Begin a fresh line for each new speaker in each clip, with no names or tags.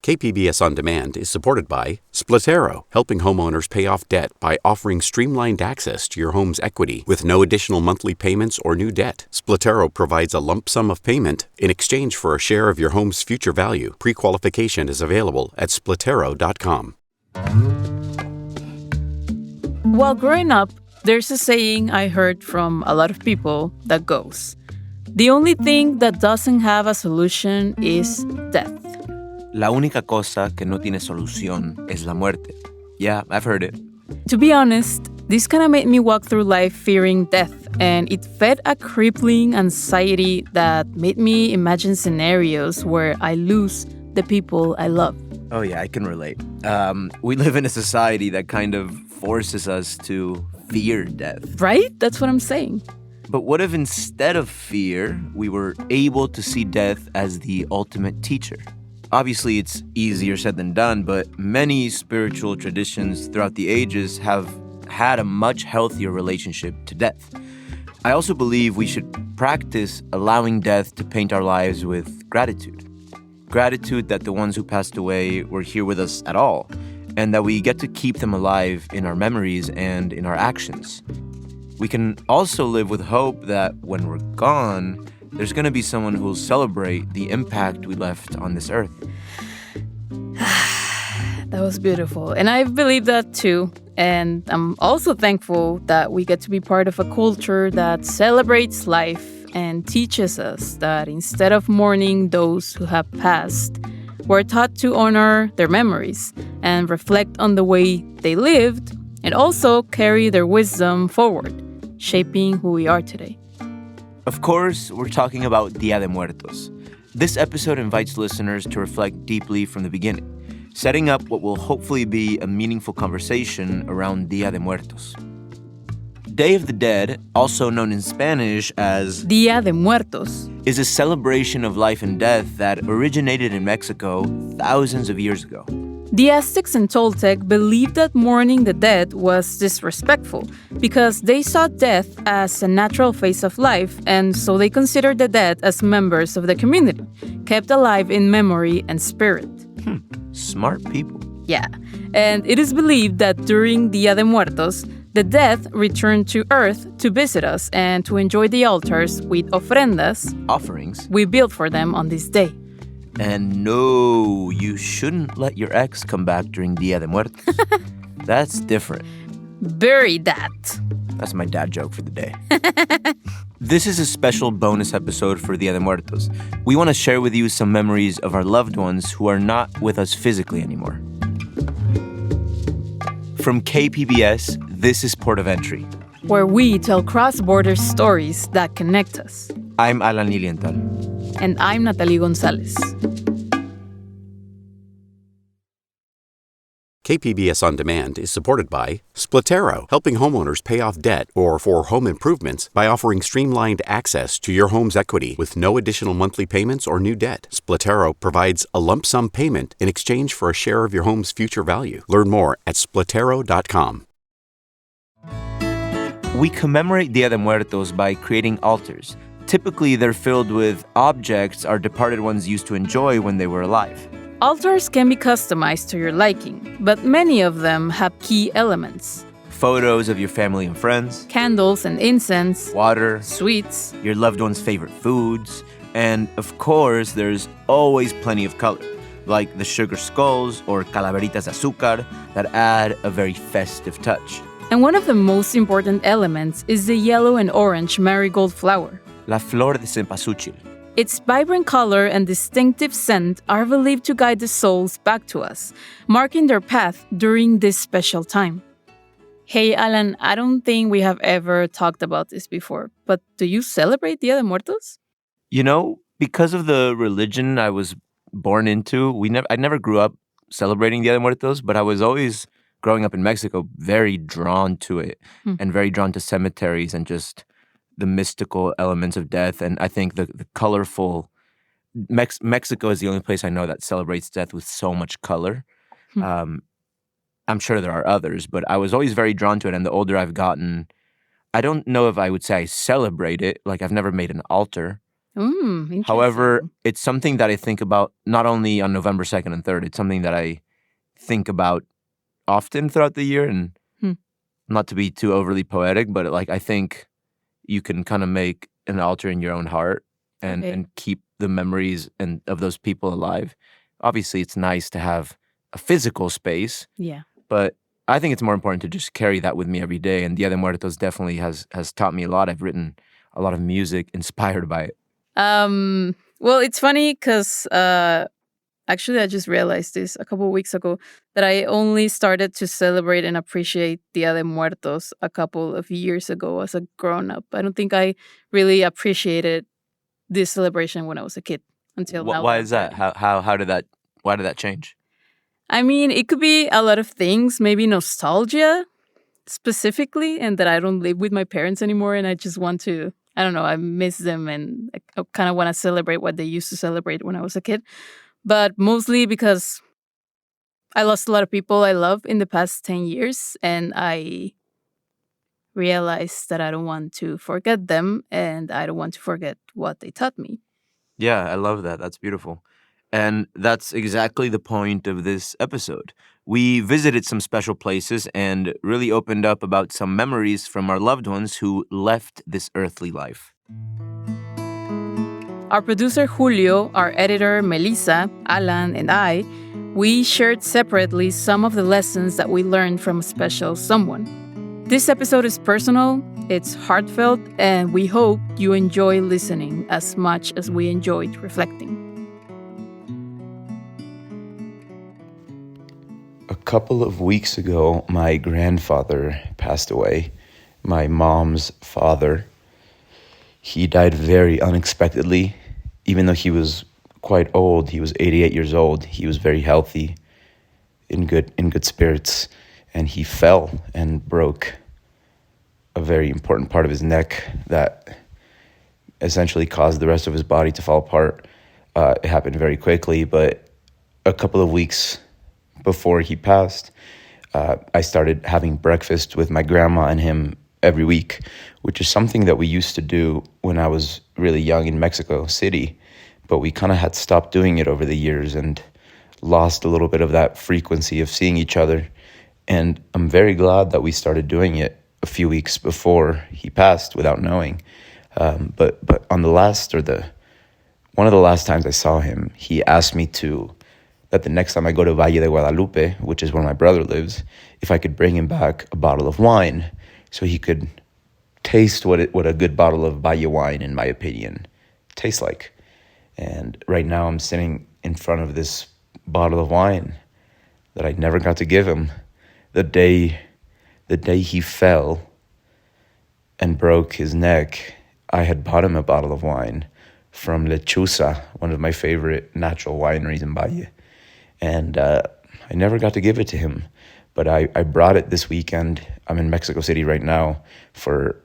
KPBS On Demand is supported by Splatero, helping homeowners pay off debt by offering streamlined access to your home's equity with no additional monthly payments or new debt. Splatero provides a lump sum of payment in exchange for a share of your home's future value. Pre-qualification is available at splatero.com.
While growing up, there's a saying I heard from a lot of people that goes, "The only thing that doesn't have a solution is death."
La única cosa que no tiene solución es la muerte. Yeah, I've heard it.
To be honest, this kind of made me walk through life fearing death, and it fed a crippling anxiety that made me imagine scenarios where I lose the people I love.
Oh yeah, I can relate. We live in a society that kind of forces us to fear death.
Right? That's what I'm saying.
But what if instead of fear, we were able to see death as the ultimate teacher? Obviously, it's easier said than done, but many spiritual traditions throughout the ages have had a much healthier relationship to death. I also believe we should practice allowing death to paint our lives with gratitude. Gratitude that the ones who passed away were here with us at all, and that we get to keep them alive in our memories and in our actions. We can also live with hope that when we're gone, there's going to be someone who'll celebrate the impact we left on this earth.
That was beautiful. And I believe that too. And I'm also thankful that we get to be part of a culture that celebrates life and teaches us that instead of mourning those who have passed, we're taught to honor their memories and reflect on the way they lived and also carry their wisdom forward, shaping who we are today.
Of course, we're talking about Dia de Muertos. This episode invites listeners to reflect deeply from the beginning, setting up what will hopefully be a meaningful conversation around Dia de Muertos. Day of the Dead, also known in Spanish as
Dia de Muertos,
is a celebration of life and death that originated in Mexico thousands of years ago.
The Aztecs and Toltec believed that mourning the dead was disrespectful because they saw death as a natural phase of life, and so they considered the dead as members of the community, kept alive in memory and spirit.
Smart people.
Yeah, and it is believed that during Dia de Muertos, the dead returned to Earth to visit us and to enjoy the altars with ofrendas,
Offerings.
we built for them on this day.
And no, you shouldn't let your ex come back during Dia de Muertos. That's different.
Bury that.
That's my dad joke for the day. This is a special bonus episode for Dia de Muertos. We want to share with you some memories of our loved ones who are not with us physically anymore. From KPBS, this is Port of Entry,
where we tell cross-border stories that connect us.
I'm Alan Lilienthal.
And I'm Natalie González.
KPBS On Demand is supported by Splatero, helping homeowners pay off debt or for home improvements by offering streamlined access to your home's equity with no additional monthly payments or new debt. Splatero provides a lump sum payment in exchange for a share of your home's future value. Learn more at splatero.com.
We commemorate Dia de Muertos by creating altars. Typically, they're filled with objects our departed ones used to enjoy when they were alive.
Altars can be customized to your liking, but many of them have key elements.
Photos of your family and friends,
Candles and incense,
water,
sweets,
your loved one's favorite foods, and of course, there's always plenty of color, like the sugar skulls or calaveritas de azúcar that add a very festive touch.
And one of the most important elements is the yellow and orange marigold flower.
La flor de cempasúchil.
Its vibrant color and distinctive scent are believed to guide the souls back to us, marking their path during this special time. Hey, Alan, I don't think we have ever talked about this before, but do you celebrate Dia de Muertos?
You know, because of the religion I was born into, I never grew up celebrating Dia de Muertos, but I was always, growing up in Mexico, very drawn to it and very drawn to cemeteries and just the mystical elements of death. And I think the colorful... Mexico is the only place I know that celebrates death with so much color. I'm sure there are others, but I was always very drawn to it. And the older I've gotten, I don't know if I would say I celebrate it. Like, I've never made an altar.
Interesting.
However, it's something that I think about not only on November 2nd and 3rd, it's something that I think about often throughout the year. And not to be too overly poetic, but like I think you can kind of make an altar in your own heart and keep the memories of those people alive. Obviously, it's nice to have a physical space.
Yeah.
But I think it's more important to just carry that with me every day. And Dia de Muertos definitely has taught me a lot. I've written a lot of music inspired by it.
Well, it's funny because actually I just realized this a couple of weeks ago that I only started to celebrate and appreciate Dia de Muertos a couple of years ago as a grown-up. I don't think I really appreciated this celebration when I was a kid until now.
Why is that? Why did that change?
I mean, it could be a lot of things, maybe nostalgia specifically, and that I don't live with my parents anymore and I just want to, I don't know, I miss them and I kind of want to celebrate what they used to celebrate when I was a kid. But mostly because I lost a lot of people I love in the past 10 years and I realized that I don't want to forget them and I don't want to forget what they taught me.
Yeah, I love that. That's beautiful. And that's exactly the point of this episode. We visited some special places and really opened up about some memories from our loved ones who left this earthly life.
Our producer Julio, our editor Melissa, Alan, and I, we shared separately some of the lessons that we learned from a special someone. This episode is personal, it's heartfelt, and we hope you enjoy listening as much as we enjoyed reflecting.
A couple of weeks ago, my grandfather passed away, my mom's father. He died very unexpectedly. Even though he was quite old, he was 88 years old, he was very healthy, in good spirits, and he fell and broke a very important part of his neck that essentially caused the rest of his body to fall apart. It happened very quickly, but a couple of weeks before he passed, I started having breakfast with my grandma and him every week, which is something that we used to do when I was really young in Mexico City, but we kind of had stopped doing it over the years and lost a little bit of that frequency of seeing each other. And I'm very glad that we started doing it a few weeks before he passed without knowing. But on one of the last times I saw him, he asked me that the next time I go to Valle de Guadalupe, which is where my brother lives, if I could bring him back a bottle of wine so he could taste what a good bottle of Valle wine, in my opinion, tastes like. And right now I'm sitting in front of this bottle of wine that I never got to give him. The day he fell and broke his neck, I had bought him a bottle of wine from Lechuza, one of my favorite natural wineries in Valle. And I never got to give it to him. But I brought it this weekend. I'm in Mexico City right now for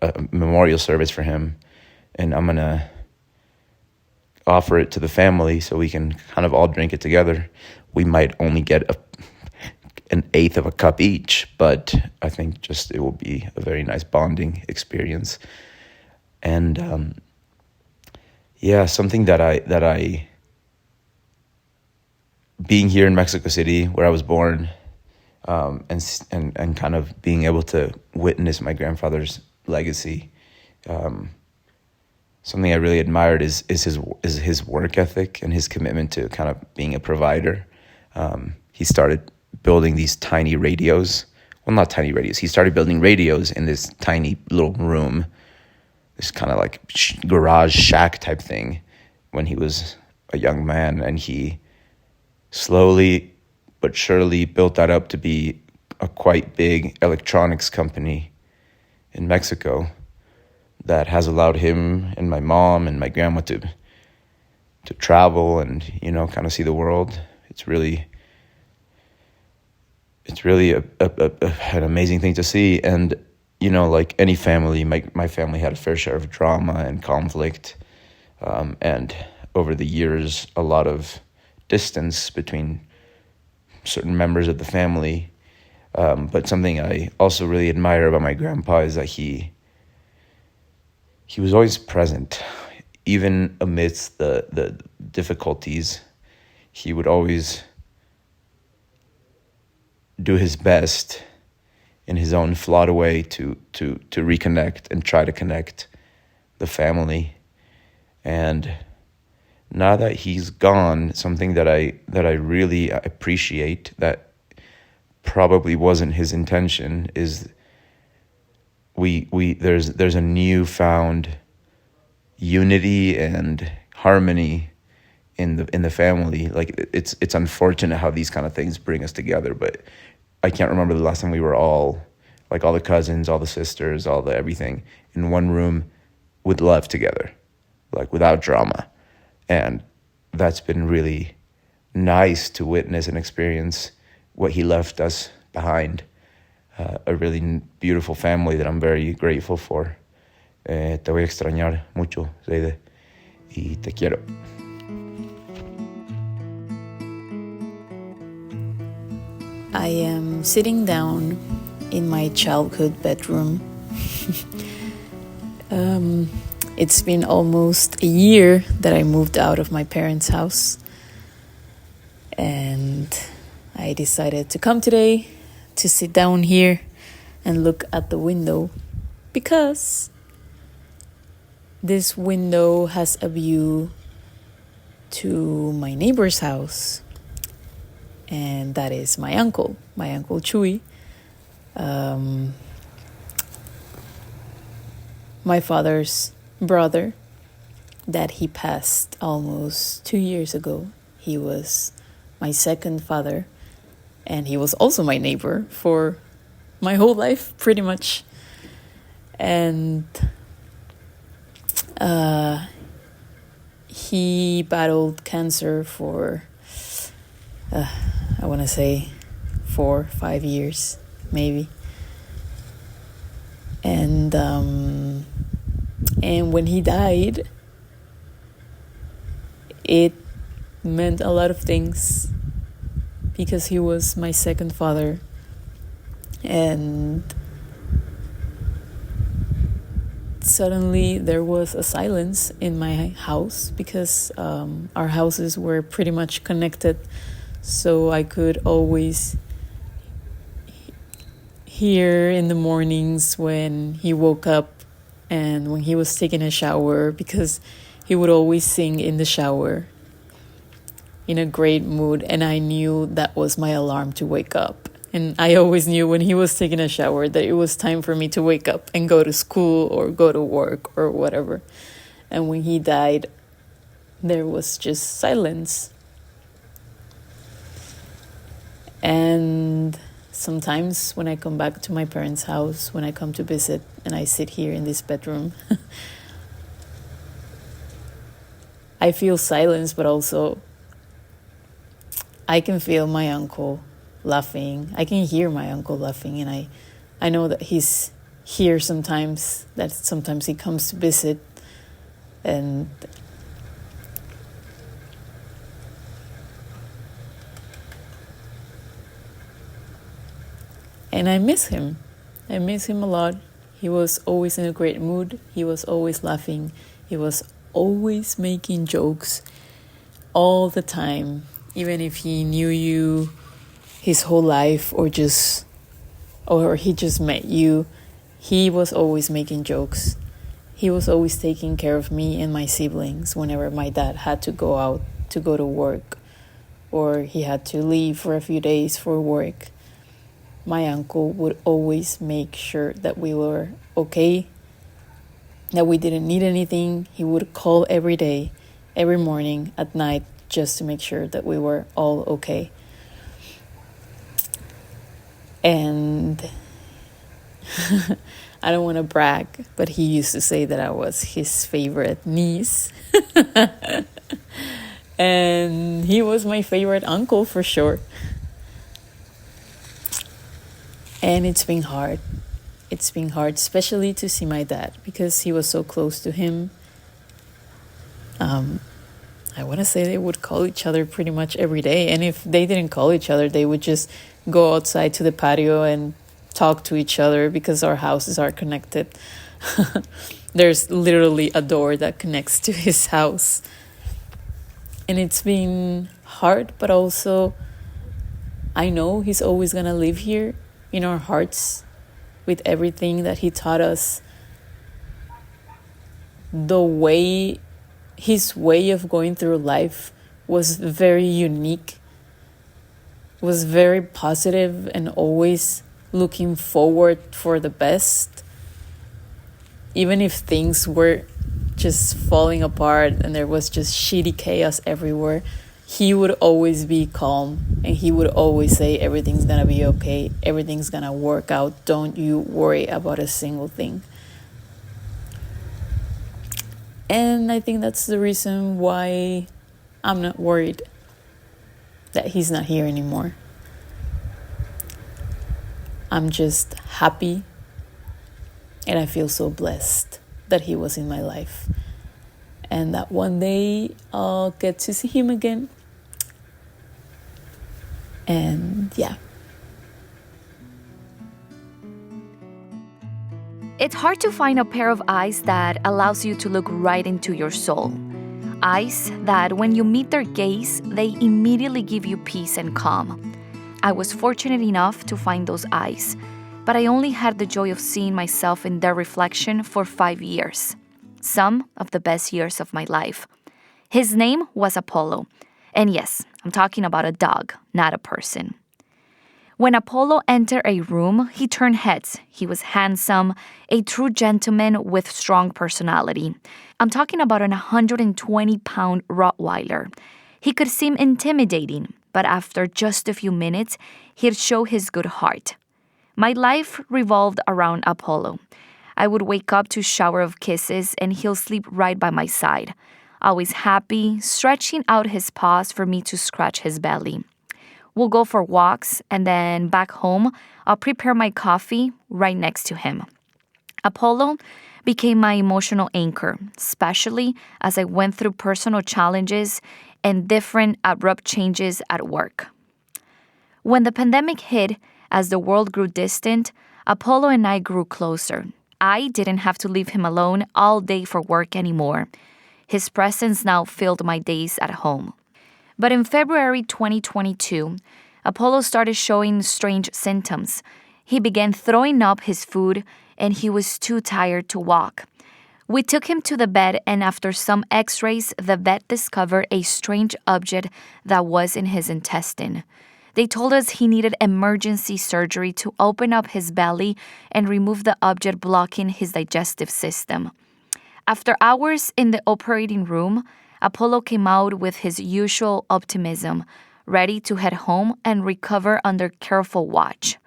a memorial service for him. And I'm going to offer it to the family so we can kind of all drink it together. We might only get an eighth of a cup each, but I think just it will be a very nice bonding experience. And something that I being here in Mexico City, where I was born, and kind of being able to witness my grandfather's legacy, something I really admired is his work ethic and his commitment to kind of being a provider. He started building these tiny radios. Well, not tiny radios. He started building radios in this tiny little room, this kind of like garage shack type thing, when he was a young man, and he slowly but surely built that up to be a quite big electronics company in Mexico that has allowed him and my mom and my grandma to travel and, kind of see the world. It's really an amazing thing to see. And, like any family, my family had a fair share of drama and conflict. And over the years, a lot of distance between certain members of the family. But something I also really admire about my grandpa is that he was always present. even amidst the difficulties, he would always do his best in his own flawed way to reconnect and try to connect the family. And now that he's gone, something that I really appreciate, that probably wasn't his intention, is there's a newfound unity and harmony in the family. Like, it's unfortunate how these kind of things bring us together, but I can't remember the last time we were all, like, all the cousins, all the sisters, all the everything in one room with love together, like, without drama. And that's been really nice to witness and experience what he left us behind. A really beautiful family that I'm very grateful for. Te voy a extrañar mucho, Zeide, y te quiero.
I am sitting down in my childhood bedroom. It's been almost a year that I moved out of my parents' house. And I decided to come today to sit down here and look at the window, because this window has a view to my neighbor's house, and that is my uncle Chuy, my father's brother, that he passed almost 2 years ago. He was my second father, and he was also my neighbor for my whole life, pretty much. And he battled cancer for, I want to say 4-5 years, maybe. And when he died, it meant a lot of things, because he was my second father. And suddenly there was a silence in my house, because our houses were pretty much connected, so I could always hear in the mornings when he woke up and when he was taking a shower, because he would always sing in the shower in a great mood, and I knew that was my alarm to wake up. And I always knew when he was taking a shower that it was time for me to wake up and go to school or go to work or whatever. And when he died, there was just silence. And sometimes when I come back to my parents' house, when I come to visit and I sit here in this bedroom, I feel silence, but also I can feel my uncle laughing. I can hear my uncle laughing, and I know that he's here sometimes, that sometimes he comes to visit. And I miss him. I miss him a lot. He was always in a great mood. He was always laughing. He was always making jokes all the time, even if he knew you his whole life or he just met you. He was always making jokes. He was always taking care of me and my siblings whenever my dad had to go out to go to work, or he had to leave for a few days for work. My uncle would always make sure that we were okay, that we didn't need anything. He would call every day, every morning, at night, just to make sure that we were all okay. And I don't want to brag, but he used to say that I was his favorite niece. And he was my favorite uncle for sure. And it's been hard. It's been hard, especially to see my dad, because he was so close to him. I want to say they would call each other pretty much every day. And if they didn't call each other, they would just go outside to the patio and talk to each other, because our houses are connected. There's literally a door that connects to his house. And it's been hard, but also I know he's always gonna live here in our hearts with everything that he taught us. His way of going through life was very unique, was very positive, and always looking forward for the best. Even if things were just falling apart and there was just shitty chaos everywhere, he would always be calm and he would always say, everything's gonna be okay, everything's gonna work out, don't you worry about a single thing. And I think that's the reason why I'm not worried that he's not here anymore. I'm just happy and I feel so blessed that he was in my life and that one day I'll get to see him again. And yeah.
It's hard to find a pair of eyes that allows you to look right into your soul. Eyes that, when you meet their gaze, they immediately give you peace and calm. I was fortunate enough to find those eyes, but I only had the joy of seeing myself in their reflection for 5 years. Some of the best years of my life. His name was Apollo. And yes, I'm talking about a dog, not a person. When Apollo entered a room, he turned heads. He was handsome, a true gentleman with strong personality. I'm talking about an 120-pound Rottweiler. He could seem intimidating, but after just a few minutes, he'd show his good heart. My life revolved around Apollo. I would wake up to a shower of kisses, and he'll sleep right by my side, always happy, stretching out his paws for me to scratch his belly. We'll go for walks, and then back home, I'll prepare my coffee right next to him. Apollo became my emotional anchor, especially as I went through personal challenges and different abrupt changes at work. When the pandemic hit, as the world grew distant, Apollo and I grew closer. I didn't have to leave him alone all day for work anymore. His presence now filled my days at home. But in February 2022, Apollo started showing strange symptoms. He began throwing up his food, and he was too tired to walk. We took him to the vet, and after some x-rays, the vet discovered a strange object that was in his intestine. They told us he needed emergency surgery to open up his belly and remove the object blocking his digestive system. After hours in the operating room, Apollo came out with his usual optimism, ready to head home and recover under careful watch.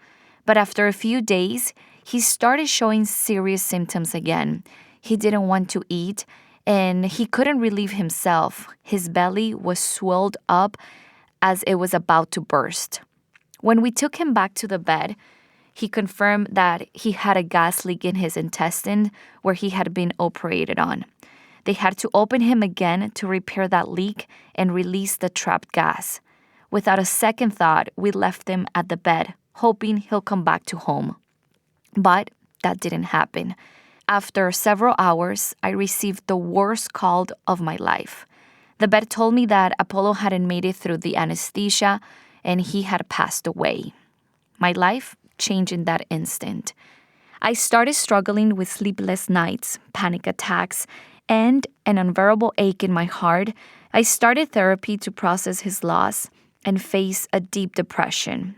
But after a few days, he started showing serious symptoms again. He didn't want to eat, and he couldn't relieve himself. His belly was swelled up as it was about to burst. When we took him back to the bed, he confirmed that he had a gas leak in his intestine where he had been operated on. They had to open him again to repair that leak and release the trapped gas. Without a second thought, we left him at the bed, hoping he'll come back to home. But that didn't happen. After several hours, I received the worst call of my life. The vet told me that Apollo hadn't made it through the anesthesia and he had passed away. My life changed in that instant. I started struggling with sleepless nights, panic attacks, and an unbearable ache in my heart. I started therapy to process his loss and face a deep depression.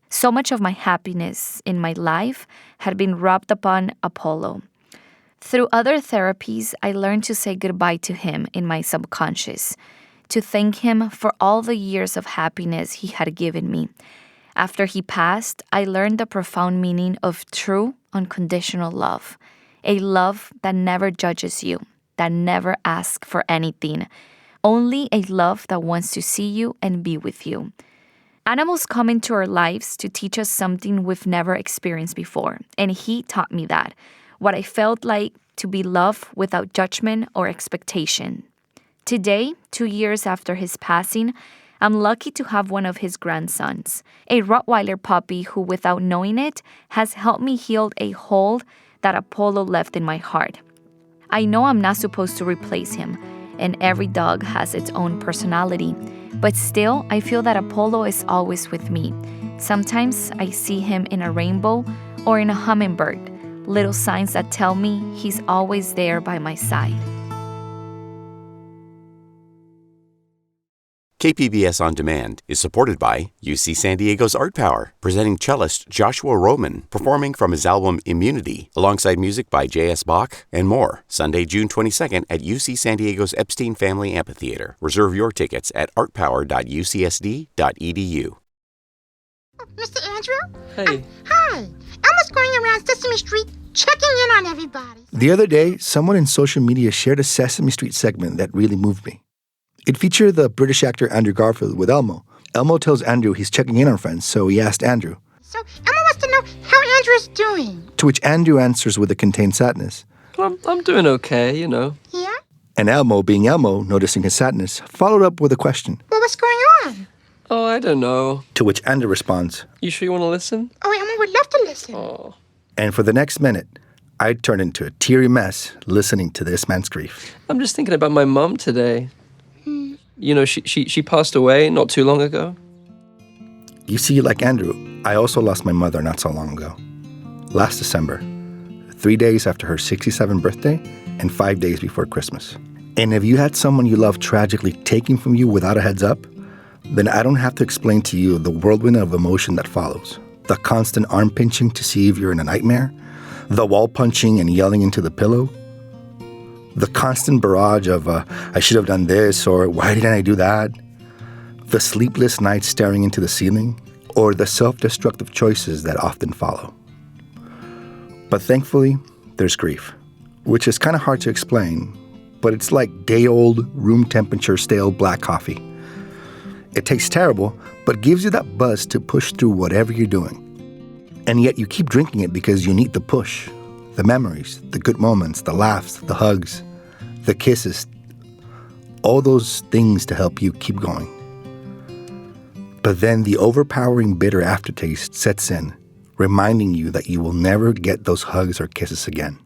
So much of my happiness in my life had been wrapped upon Apollo. Through other therapies, I learned to say goodbye to him in my subconscious, to thank him for all the years of happiness he had given me. After he passed, I learned the profound meaning of true, unconditional love. A love that never judges you, that never asks for anything. Only a love that wants to see you and be with you. Animals come into our lives to teach us something we've never experienced before, and he taught me that. What I felt like to be loved without judgment or expectation. Today, 2 years after his passing, I'm lucky to have one of his grandsons, a Rottweiler puppy who, without knowing it, has helped me heal a hole that Apollo left in my heart. I know I'm not supposed to replace him, and every dog has its own personality. But still, I feel that Apollo is always with me. Sometimes I see him in a rainbow or in a hummingbird, little signs that tell me he's always there by my side.
KPBS On Demand is supported by UC San Diego's Art Power, presenting cellist Joshua Roman, performing from his album Immunity, alongside music by J.S. Bach and more, Sunday, June 22nd at UC San Diego's Epstein Family Amphitheater. Reserve your tickets at artpower.ucsd.edu.
Mr. Andrew?
Hey.
Hi. Elma's going around Sesame Street checking in on everybody.
The other day, someone in social media shared a Sesame Street segment that really moved me. It featured the British actor Andrew Garfield with Elmo. Elmo tells Andrew he's checking in on friends, so he asked Andrew.
So Elma wants to know how Andrew's doing.
To which Andrew answers with a contained sadness.
I'm doing okay, you know.
Yeah?
And Elmo, being Elmo, noticing his sadness, followed up with a question.
Well, what's going on?
Oh, I don't know.
To which Andrew responds,
You sure you want to listen?
Oh, Elma would love to listen.
Oh.
and for the next minute, I'd turn into a teary mess listening to this man's grief.
I'm just thinking about my mom today. You know, she passed away not too long ago.
You see, like Andrew, I also lost my mother not so long ago. Last December, 3 days after her 67th birthday and 5 days before Christmas. And if you had someone you love tragically taken from you without a heads up, then I don't have to explain to you the whirlwind of emotion that follows. The constant arm pinching to see if you're in a nightmare, the wall punching and yelling into the pillow, the constant barrage of, I should have done this, or why didn't I do that? The sleepless nights staring into the ceiling, or the self-destructive choices that often follow. But thankfully, there's grief, which is kind of hard to explain, but it's like day-old, room-temperature stale black coffee. It tastes terrible, but gives you that buzz to push through whatever you're doing. And yet you keep drinking it because you need the push, the memories, the good moments, the laughs, the hugs, the kisses, all those things to help you keep going. But then the overpowering bitter aftertaste sets in, reminding you that you will never get those hugs or kisses again.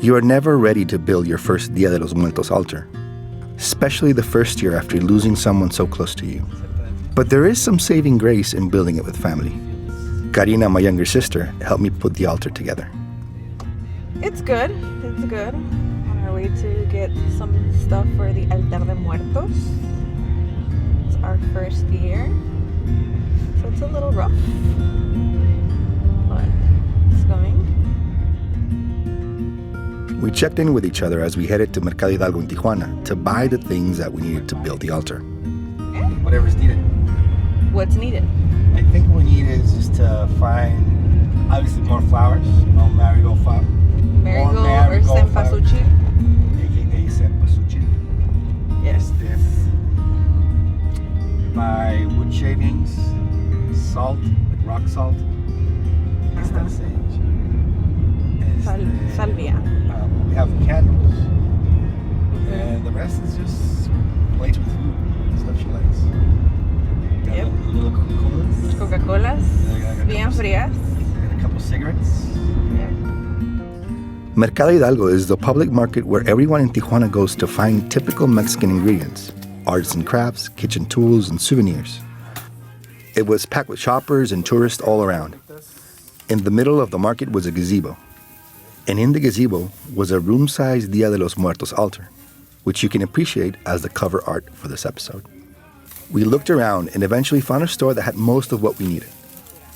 You are never ready to build your first Dia de los Muertos altar, especially the first year after losing someone so close to you. But there is some saving grace in building it with family. Karina, my younger sister, helped me put the altar together.
It's good. It's good. On our way to get some stuff for the Altar de Muertos. It's our first year, so it's a little rough, but it's going.
We checked in with each other as we headed to Mercado Hidalgo in Tijuana to buy the things that we needed to build the altar. Whatever's needed.
What's needed?
I think what we need is just to find, obviously, more flowers, no marigold flower.
Marigold or cempasúchil?
AKA cempasúchil.
Yes.
Buy wood shavings, salt, like rock salt.
Salvia.
We have candles. And the rest is just plates with food, stuff she likes.
Yep.
Little Coca-Colas.
Coca-Colas, bien frías.
And a couple cigarettes.
Yeah.
Mercado Hidalgo is the public market where everyone in Tijuana goes to find typical Mexican ingredients, arts and crafts, kitchen tools, and souvenirs. It was packed with shoppers and tourists all around. In the middle of the market was a gazebo. And in the gazebo was a room-sized Dia de los Muertos altar, which you can appreciate as the cover art for this episode. We looked around and eventually found a store that had most of what we needed.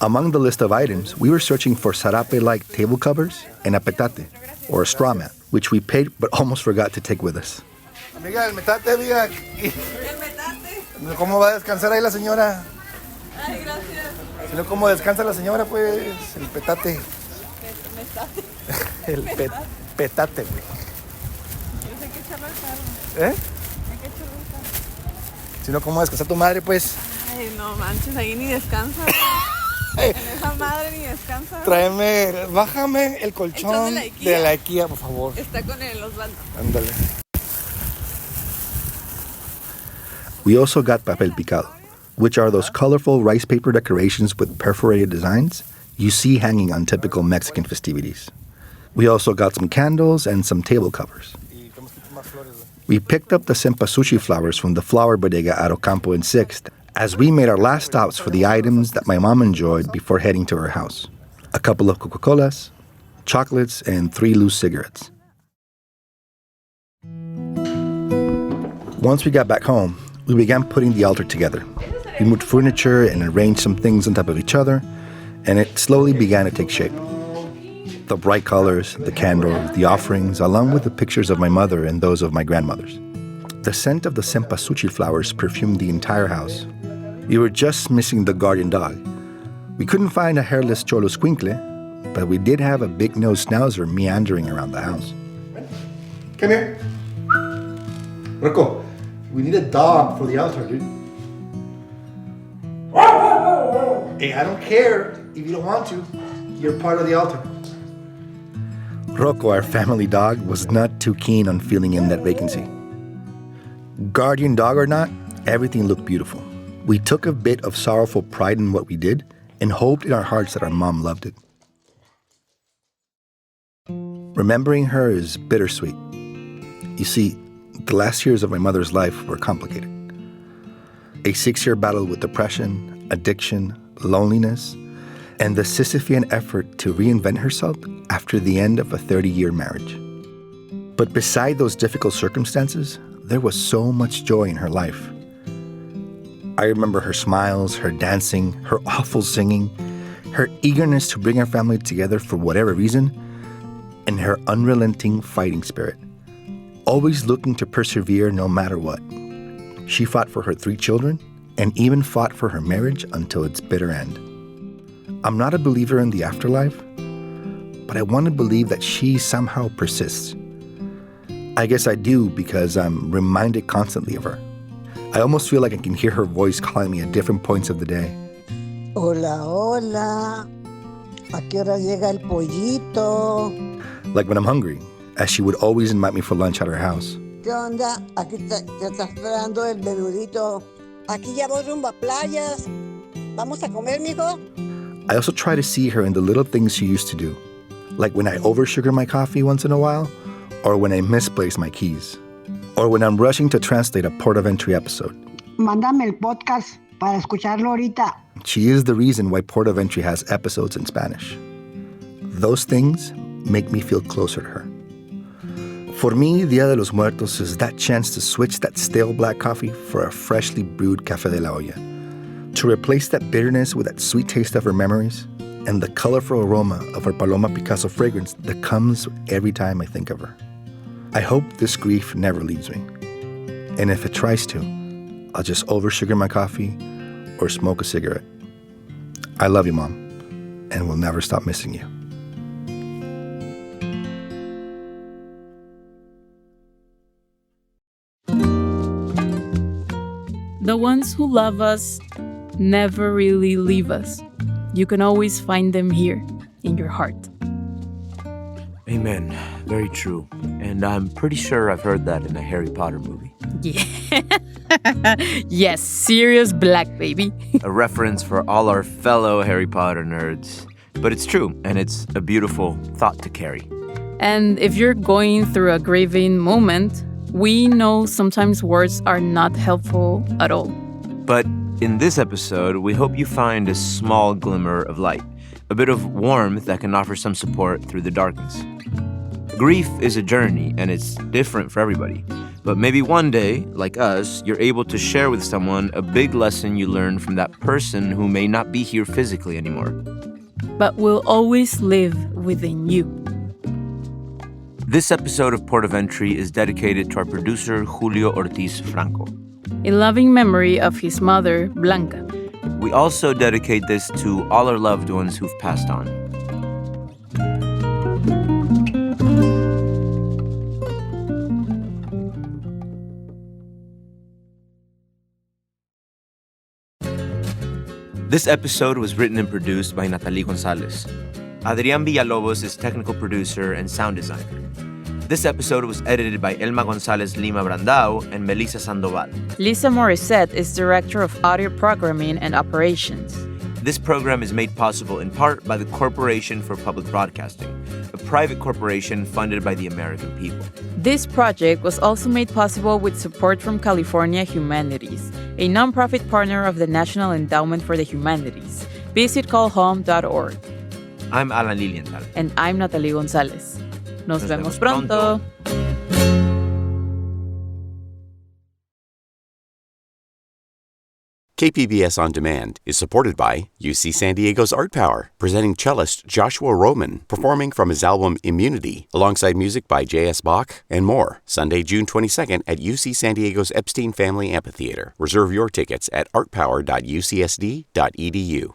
Among the list of items, we were searching for sarape-like table covers and a petate, or a straw mat, which we paid but almost forgot to take with us. Amiga, el metate, amiga. El metate. ¿Cómo va a descansar ahí la señora? Ay, gracias. Si no, ¿cómo descansa la señora, pues? El petate. El petate.
Yo sé que echarlo al carro.
¿Eh?
Hay que echarlo al carro.
Si no, ¿cómo descansa tu madre, pues?
Ay, no manches, ahí ni descansa. En esa madre ni descansa.
Tráeme, bájame el colchón de la IKEA, por favor.
Está con el Osvaldo.
Ándale. We also got papel picado, which are those colorful rice paper decorations with perforated designs you see hanging on typical Mexican festivities. We also got some candles and some table covers. We picked up the cempasúchil flowers from the flower bodega at Ocampo and 6th as we made our last stops for the items that my mom enjoyed before heading to her house. A couple of Coca-Colas, chocolates, and 3 loose cigarettes. Once we got back home, we began putting the altar together. We moved furniture and arranged some things on top of each other, and it slowly began to take shape. The bright colors, the candles, the offerings, along with the pictures of my mother and those of my grandmothers. The scent of the cempasúchil flowers perfumed the entire house. We were just missing the guardian dog. We couldn't find a hairless cholo squinkle, but we did have a big-nosed schnauzer meandering around the house. Come here. Rocco, we need a dog for the altar, dude. Hey, I don't care if you don't want to. You're part of the altar. Rocco, our family dog, was not too keen on filling in that vacancy. Guardian dog or not, everything looked beautiful. We took a bit of sorrowful pride in what we did and hoped in our hearts that our mom loved it. Remembering her is bittersweet. You see, the last years of my mother's life were complicated. A 6-year battle with depression, addiction, loneliness, and the Sisyphean effort to reinvent herself after the end of a 30-year marriage. But beside those difficult circumstances, there was so much joy in her life. I remember her smiles, her dancing, her awful singing, her eagerness to bring our family together for whatever reason, and her unrelenting fighting spirit, always looking to persevere no matter what. She fought for her 3 children and even fought for her marriage until its bitter end. I'm not a believer in the afterlife, but I want to believe that she somehow persists. I guess I do because I'm reminded constantly of her. I almost feel like I can hear her voice calling me at different points of the day.
Hola, hola. ¿A qué hora llega el pollito?
Like when I'm hungry, as she would always invite me for lunch at her house.
¿Qué onda? Aquí te está esperando el menudito. Aquí ya voy rumbo a playas. ¿Vamos a comer, mijo?
I also try to see her in the little things she used to do, like when I oversugar my coffee once in a while, or when I misplace my keys, or when I'm rushing to translate a Port of Entry episode.
Mándame el podcast para escucharlo ahorita.
She is the reason why Port of Entry has episodes in Spanish. Those things make me feel closer to her. For me, Dia de los Muertos is that chance to switch that stale black coffee for a freshly brewed café de la olla, to replace that bitterness with that sweet taste of her memories and the colorful aroma of her Paloma Picasso fragrance that comes every time I think of her. I hope this grief never leaves me. And if it tries to, I'll just oversugar my coffee or smoke a cigarette. I love you, Mom, and will never stop missing you.
The ones who love us never really leave us. You can always find them here, in your heart.
Amen. Very true. And I'm pretty sure I've heard that in a Harry Potter movie.
Yeah. Yes, serious black, baby.
A reference for all our fellow Harry Potter nerds. But it's true, and it's a beautiful thought to carry.
And if you're going through a grieving moment, we know sometimes words are not helpful at all.
But in this episode, we hope you find a small glimmer of light, a bit of warmth that can offer some support through the darkness. Grief is a journey, and it's different for everybody. But maybe one day, like us, you're able to share with someone a big lesson you learned from that person who may not be here physically anymore.
But will always live within you.
This episode of Port of Entry is dedicated to our producer, Julio Ortiz Franco.
In loving memory of his mother, Blanca.
We also dedicate this to all our loved ones who've passed on. This episode was written and produced by Natalie González. Adrian Villalobos is technical producer and sound designer. This episode was edited by Elma González Lima Brandão and Melissa Sandoval.
Lisa Morrisette is director of audio programming and operations.
This program is made possible in part by the Corporation for Public Broadcasting, a private corporation funded by the American people.
This project was also made possible with support from California Humanities, a nonprofit partner of the National Endowment for the Humanities. Visit callhome.org.
I'm Alan Lilienthal.
And I'm Natalie González. Nos vemos pronto.
KPBS On Demand is supported by UC San Diego's Art Power, presenting cellist Joshua Roman, performing from his album Immunity, alongside music by J.S. Bach and more, Sunday, June 22nd at UC San Diego's Epstein Family Amphitheater. Reserve your tickets at artpower.ucsd.edu.